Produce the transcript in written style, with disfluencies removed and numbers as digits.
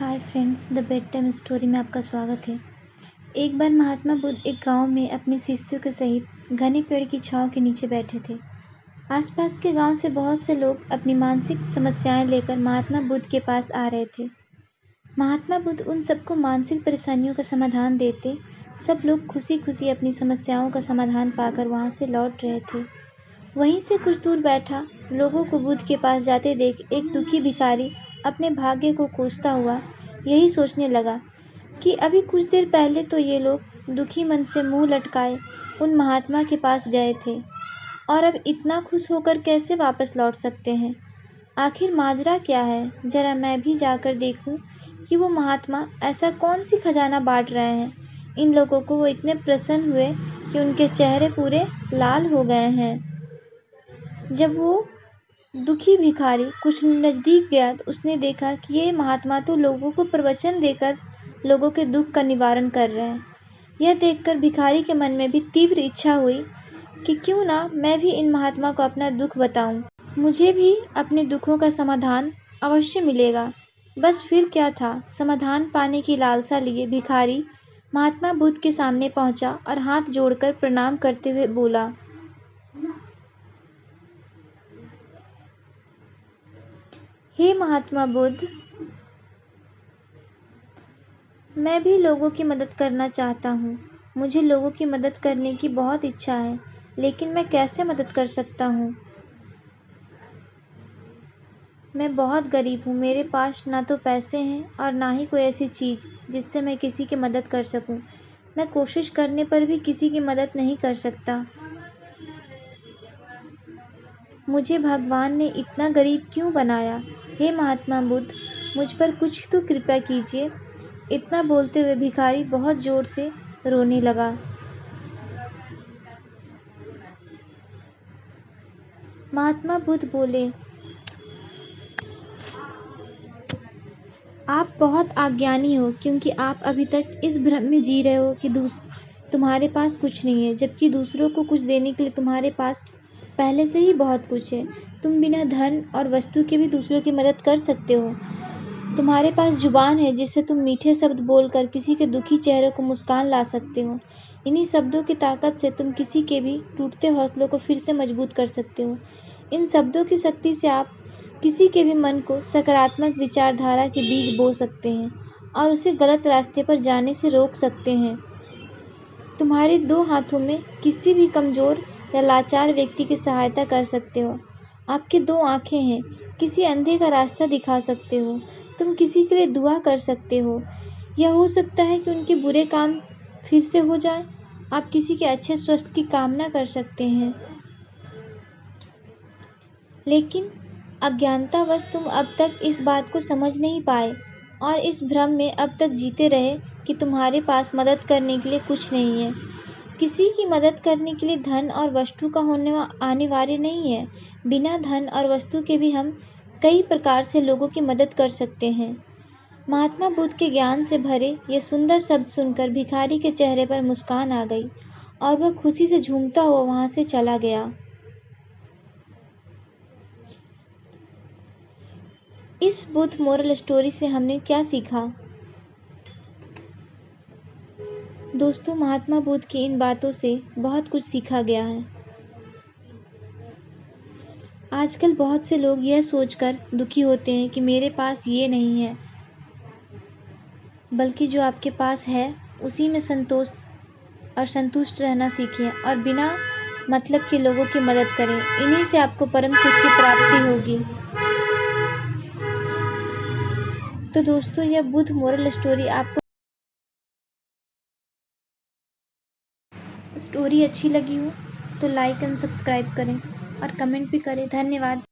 Hi friends, the bed time story में आपका स्वागत है। एक बार महात्मा बुद्ध एक गांव में अपने शिष्यों के सहित घने पेड़ की छांव के नीचे बैठे थे। आसपास के गांव से बहुत से लोग अपनी मानसिक समस्याएं लेकर महात्मा बुद्ध के पास आ रहे थे। महात्मा बुद्ध उन सबको मानसिक परेशानियों का समाधान देते। सब लोग खुशी खुशी अपनी समस्याओं का समाधान पाकर वहां से लौट रहे थे। वहीं से कुछ दूर बैठा लोगों को बुद्ध के पास जाते देख एक दुखी भिखारी अपने भाग्य को कोसता हुआ यही सोचने लगा कि अभी कुछ देर पहले तो ये लोग दुखी मन से मुंह लटकाए उन महात्मा के पास गए थे और अब इतना खुश होकर कैसे वापस लौट सकते हैं। आखिर माजरा क्या है, जरा मैं भी जाकर देखूं कि वो महात्मा ऐसा कौन सी खजाना बांट रहे हैं। इन लोगों को वो इतने प्रसन्न हुए कि उनके चेहरे पूरे लाल हो गए हैं। जब वो दुखी भिखारी कुछ नजदीक गया तो उसने देखा कि ये महात्मा तो लोगों को प्रवचन देकर लोगों के दुख का निवारण कर रहे हैं। यह देखकर भिखारी के मन में भी तीव्र इच्छा हुई कि क्यों ना मैं भी इन महात्मा को अपना दुख बताऊं। मुझे भी अपने दुखों का समाधान अवश्य मिलेगा। बस फिर क्या था, समाधान पाने की लालसा लिए भिखारी महात्मा बुद्ध के सामने पहुंचा और हाथ जोड़कर प्रणाम करते हुए बोला, हे महात्मा बुद्ध, मैं भी लोगों की मदद करना चाहता हूँ। मुझे लोगों की मदद करने की बहुत इच्छा है, लेकिन मैं कैसे मदद कर सकता हूँ? मैं बहुत गरीब हूँ। मेरे पास ना तो पैसे हैं और ना ही कोई ऐसी चीज़ जिससे मैं किसी की मदद कर सकूँ। मैं कोशिश करने पर भी किसी की मदद नहीं कर सकता। मुझे भगवान ने इतना गरीब क्यों बनाया? हे महात्मा बुद्ध, मुझ पर कुछ तो कृपा कीजिए। इतना बोलते हुए भिखारी बहुत जोर से रोने लगा। महात्मा बुद्ध बोले, आप बहुत अज्ञानी हो, क्योंकि आप अभी तक इस भ्रम में जी रहे हो कि तुम्हारे पास कुछ नहीं है, जबकि दूसरों को कुछ देने के लिए तुम्हारे पास पहले से ही बहुत कुछ है। तुम बिना धन और वस्तु के भी दूसरों की मदद कर सकते हो। तुम्हारे पास जुबान है जिससे तुम मीठे शब्द बोलकर किसी के दुखी चेहरे को मुस्कान ला सकते हो। इन्हीं शब्दों की ताकत से तुम किसी के भी टूटते हौसलों को फिर से मजबूत कर सकते हो। इन शब्दों की शक्ति से आप किसी के भी मन को सकारात्मक विचारधारा के बीज बो सकते हैं और उसे गलत रास्ते पर जाने से रोक सकते हैं। तुम्हारे दो हाथों में किसी भी कमजोर या लाचार व्यक्ति की सहायता कर सकते हो। आपकी दो आंखें हैं, किसी अंधे का रास्ता दिखा सकते हो। तुम किसी के लिए दुआ कर सकते हो। यह हो सकता है कि उनके बुरे काम फिर से हो जाएं। आप किसी के अच्छे स्वास्थ्य की कामना कर सकते हैं। लेकिन अज्ञानतावश तुम अब तक इस बात को समझ नहीं पाए और इस भ्रम में अब तक जीते रहे कि तुम्हारे पास मदद करने के लिए कुछ नहीं है। किसी की मदद करने के लिए धन और वस्तु का होना अनिवार्य नहीं है। बिना धन और वस्तु के भी हम कई प्रकार से लोगों की मदद कर सकते हैं। महात्मा बुद्ध के ज्ञान से भरे ये सुंदर शब्द सुनकर भिखारी के चेहरे पर मुस्कान आ गई और वह खुशी से झूमता हुआ वहां से चला गया। इस बुद्ध मोरल स्टोरी से हमने क्या सीखा? दोस्तों, महात्मा बुद्ध की इन बातों से बहुत कुछ सीखा गया है। आजकल बहुत से लोग यह सोचकर दुखी होते हैं कि मेरे पास ये नहीं है, बल्कि जो आपके पास है उसी में संतोष और संतुष्ट रहना सीखें और बिना मतलब के लोगों की मदद करें। इन्हीं से आपको परम सुख की प्राप्ति होगी। तो दोस्तों, यह बुद्ध मोरल स्टोरी आपको स्टोरी अच्छी लगी हो तो लाइक एंड सब्सक्राइब करें और कमेंट भी करें। धन्यवाद।